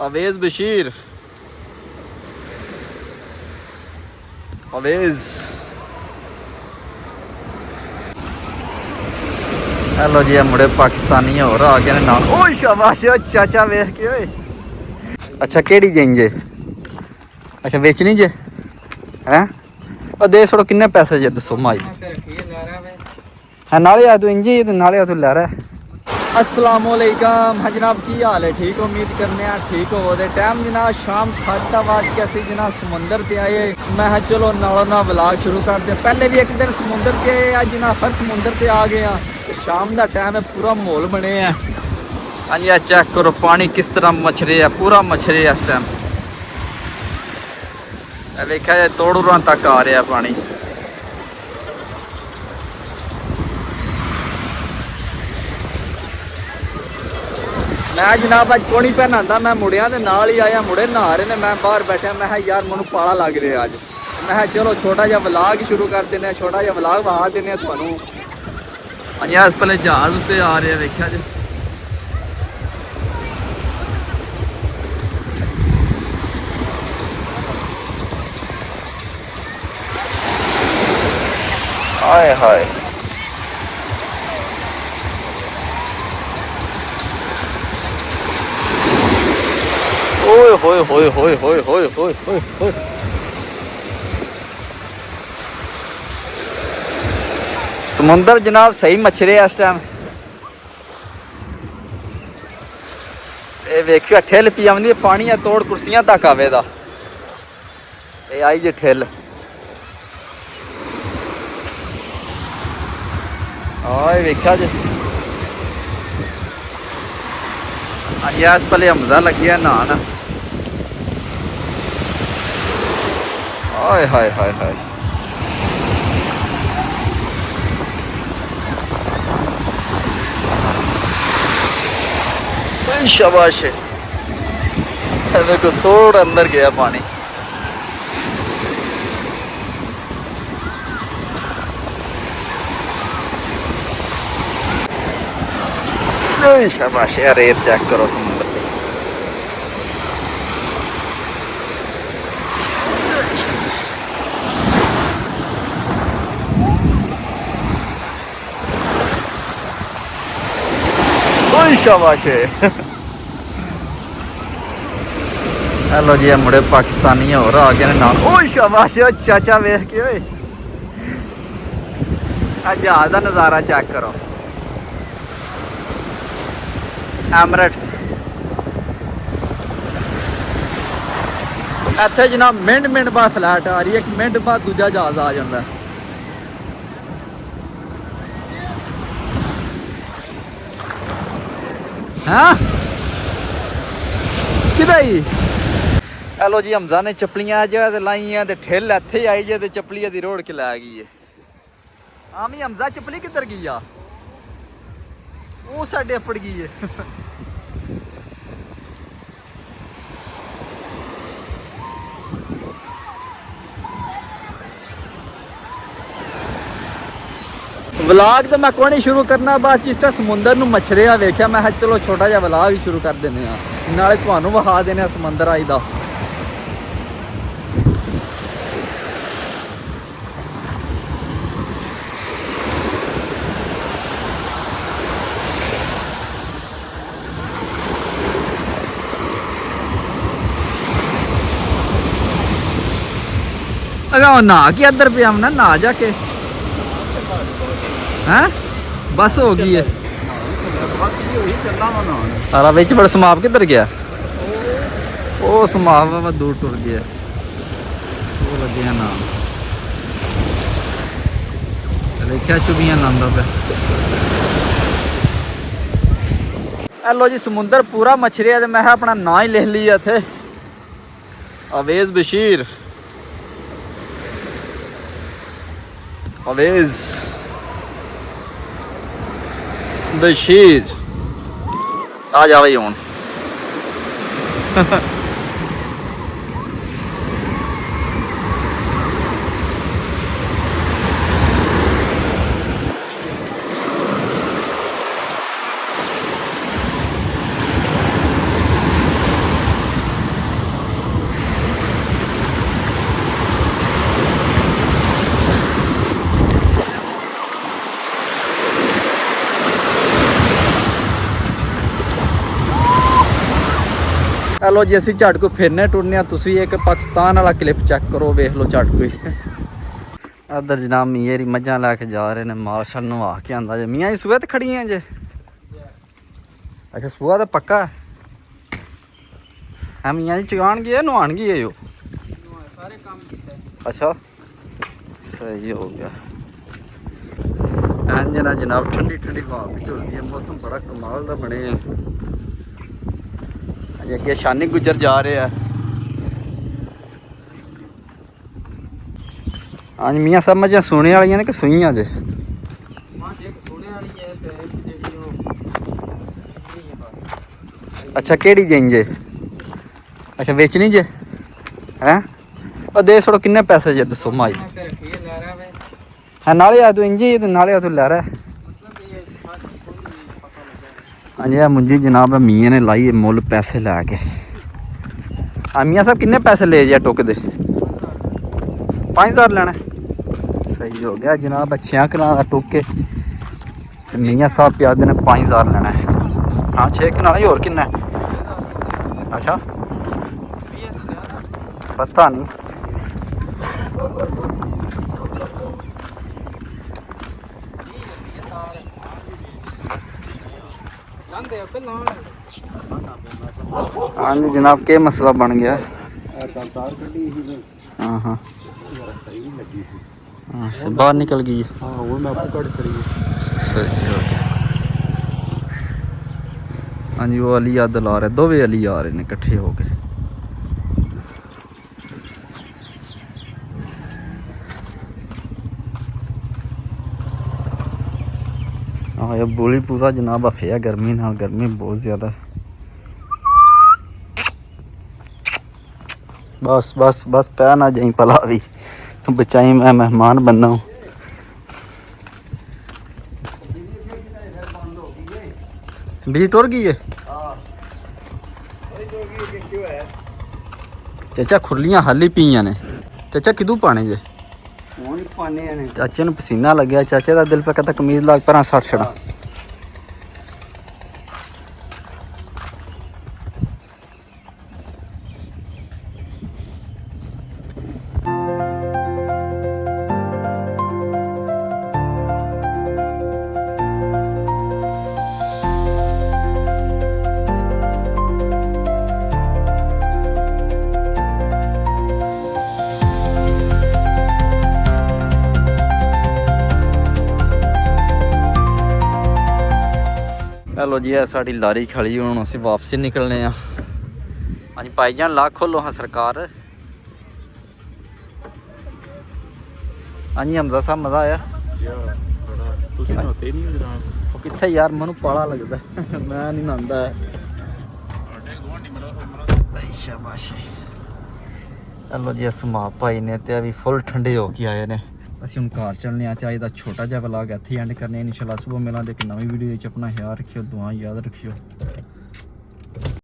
Awez Bashir Awez hello जी मुड़े पाकिस्तानी और आ गए नाल ओ शाबाश चाचा वेख के ओए अच्छा केड़ी जेंजे अच्छा बेचनी जे हैं और दे छोड़ो किन्ने पैसे जे दसो माई है नाले आ तू इंजी ते नाले आ तू लै रहा अस्सलामुअलैकुम हाँ जनाब की हाल है ठीक उम्मीद करने ठीक हो टाइम जनाब शाम 7:00 के असी जनाब समुंदर पे आए मैं चलो नालों ना व्लॉग शुरू करते पहले भी एक दिन समुंदर पे आए अज जनाब फिर समुंदर पे आ गए शाम का टाइम है पूरा माहौल बने है हाँ जी चेक करो पानी किस तरह मछरे है पूरा मछरे है इस टाइम देखा जाए तोड़ूरा तक आ रहा पानी मैं जनाब अज कोनी पहनाता मैं मुड़िया के नाल ही आया मुड़े नहा रहे ने मैं बाहर बैठा मैं यार मैं पाला लग रहा अज मैं चलो छोटा जहा व्लॉग शुरू कर देने छोटा जहा व्लॉग वहा देने थानू अज अस पहले जहाज उत्ते आ रहे वेख्या जी हाय हाय ओए होए होए होए होए होए होए होए होए समुंदर जनाब सही मछरे इस टाइम ये वेखियो ठिल पी आँदी पानी है तोड़ कुर्सियां तक आवे दा ये आई जे ठिल आए वेख्या जी अज अस पहले हमजा लगे नहान हाय हाय हाय हाय शाबाश मेरे को तोड़ अंदर गया पानी शाबाश यार रेत चेक करो समुद्र शाबाश हेलो जी मुड़े पाकिस्तानी और आ गए नाल ओ शाबाश चाचा वेख के ओए जहाज का नज़ारा चेक करो एमरेट्स इत्थे जनाब मिंट बाद फ्लैट आ रही है 1 मिनट बाद दूजा जहाज आ जाता है हाँ किदाई हेलो जी हमजा ने चप्पलियां जगह लाई हैं ठिल इत्थे आई जे चप्पली दी रोड़ के लै गई है आमी हमजा चप्पली किधर गई आ वो साडे अफड़ गई है व्लॉग तो मैं कोई नहीं शुरू करना बस जिस तरह समुंदर नूं मछरिया वेख्या मैं चलो छोटा जहा व्लॉग ही शुरू कर देने नाले तुहानूं विखा देने समुंदर आई दा अगर नहा के अदर पे आमना नहा जाके हैं बस हो गई है सारा बिच बड़ा समाप किधर गया वो समाप मैं दूर टुर गया वो लगे ना देखा चुबियां लांदा पे हेलो जी समुंदर पूरा मछरिया मैं अपना ना ही लिख लिया थे अवेज बशीर अवेज बशीर आ जा भाई हूँ ਲੋ ਜੀ ਅਸੀਂ ਝਟ ਕੋ ਫਿਰਨੇ ਟੁਰਨੇ ਆ। ਤੁਸੀਂ ਇੱਕ ਪਾਕਿਸਤਾਨ ਵਾਲਾ ਕਲਿੱਪ ਚੈੱਕ ਕਰੋ, ਵੇਖ ਲਓ ਝਟ ਕੋਈ। ਇੱਧਰ ਜਨਾਬ ਮੀਆਂ ਦੀ ਮੱਝਾਂ ਲੈ ਕੇ ਜਾ ਰਹੇ ਨੇ, ਮਾਰਸ਼ਲ ਨਵਾ ਕੇ ਆਂਦਾ ਜੇ। ਮੀਆਂ ਜੀ ਸੂਏ ਤੇ ਖੜੀਆਂ ਜੇ? ਅੱਛਾ ਸੂਆ ਤਾਂ ਪੱਕਾ ਹੈ। ਮੀਆਂ ਜੀ ਚਗਾਣਗੇ ਨਹਾਉਣਗੇ ਉਹ ਸਾਰੇ ਕੰਮ ਕੀਤਾ। ਅੱਛਾ ਸਹੀ ਹੋ ਗਿਆ। ਇੰਜਨ ਜਨਾਬ ਠੰਡੀ ਠੰਡੀ ਹਵਾ ਵੀ ਚੱਲਦੀ ਹੈ, ਮੌਸਮ ਬੜਾ ਕਮਾਲ ਦਾ ਬਣਿਆ। ਅਜੇ ਅੱਗੇ ਸ਼ਾਨੀ ਗੁੱਜਰ ਜਾ ਰਹੇ ਆ। ਹਾਂਜੀ ਮੀਆਂ ਸਾਹਿਬ ਮੱਝਾਂ ਸੂਣੇ ਵਾਲੀਆਂ ਨੇ ਕਿ ਸੂਈਆਂ ਜੇ? ਅੱਛਾ ਕਿਹੜੀ ਦੇਂ ਜੇ? ਅੱਛਾ ਵੇਚਣੀ ਜੇ ਹੈਂ? ਉਹ ਦੇ ਛੋੜੋ ਕਿੰਨੇ ਪੈਸੇ ਜੇ ਦੱਸੋ ਮਾਈ? ਹਾਂ ਨਾਲੇ ਆ ਤੂੰ ਇੰਜੀ ਤੇ ਨਾਲੇ ਆ ਤੂੰ ਲੈ ਰਿਹਾ। ਹਾਂਜੀ ਆ ਮੁੰਜੀ ਜਨਾਬ ਮੀਆਂ ਨੇ ਲਾਈ ਮੁੱਲ ਪੈਸੇ ਲੈ ਕੇ। ਹਾਂ ਮੀਆਂ ਸਾਹਿਬ ਕਿੰਨੇ ਪੈਸੇ ਲੈ ਜੇ ਟੁੱਕ ਦੇ? 5000 ਲੈਣਾ? ਸਹੀ ਹੋ ਗਿਆ ਜਨਾਬ। 6 ਕਨਾਲ ਦਾ ਟੁੱਕ ਕੇ ਮੀਆਂ ਸਾਹਿਬ ਪਿਆਦੇ ਨੇ 5000 ਲੈਣਾ ਹੈ। ਹਾਂ 6 ਕਨਾਲ ਹੀ, ਹੋਰ ਕਿੰਨਾ? ਅੱਛਾ ਪਤਾ ਨਹੀਂ। ਹਾਂਜੀ जनाब क्या मसला बन गया? हाँ हाँ हाँ बाहर निकल गई। हाँ जी वो अली अद ला रहे, दोवे अली आ रहे ने कट्ठे हो के। हाँ ये बोली पूरा जनाब अफिया गर्मी नाल, गर्मी बहुत ज़्यादा। बस बस बस पै ना जाई भला भी, तू बचाई, मैं मेहमान बनना हूँ। बिजली टुर गई है चाचा? खुरलियां हाली पीया ने चाचा, किदू पाने जे? चाचे नूं पसीना लग्या, चाचे का दिल पे कहता कमीज लाग पर सट छड़ा। हेलो जी है साड़ी लारी खड़ी, हूँ असी वापसी निकलने। हाँ जी भाईजान ला खोलो हाँ सरकार। हाँ जी हमजा साहब मज़ा आया? कितने यार मैनू पाला लगता मैं नहीं नहांदा। शाबाशी। हेलो जी समाप भाई ने ते अभी फुल ठंडे हो के आए ने। ਅਸੀਂ ਹੁਣ ਘਰ ਚੱਲਨੇ ਆ ਤੇ ਅੱਜ ਦਾ ਛੋਟਾ ਜਿਹਾ ਵਲੌਗ ਇੱਥੇ ਐਂਡ ਕਰਨੇ ਆ। ਇਨਸ਼ਾਅੱਲਾ ਸੁਬਹ ਮਿਲਾਂਗੇ ਇੱਕ ਨਵੀਂ ਵੀਡੀਓ ਵਿੱਚ। ਆਪਣਾ ਖਿਆਲ ਰੱਖਿਓ, ਦੁਆ ਯਾਦ ਰੱਖਿਓ।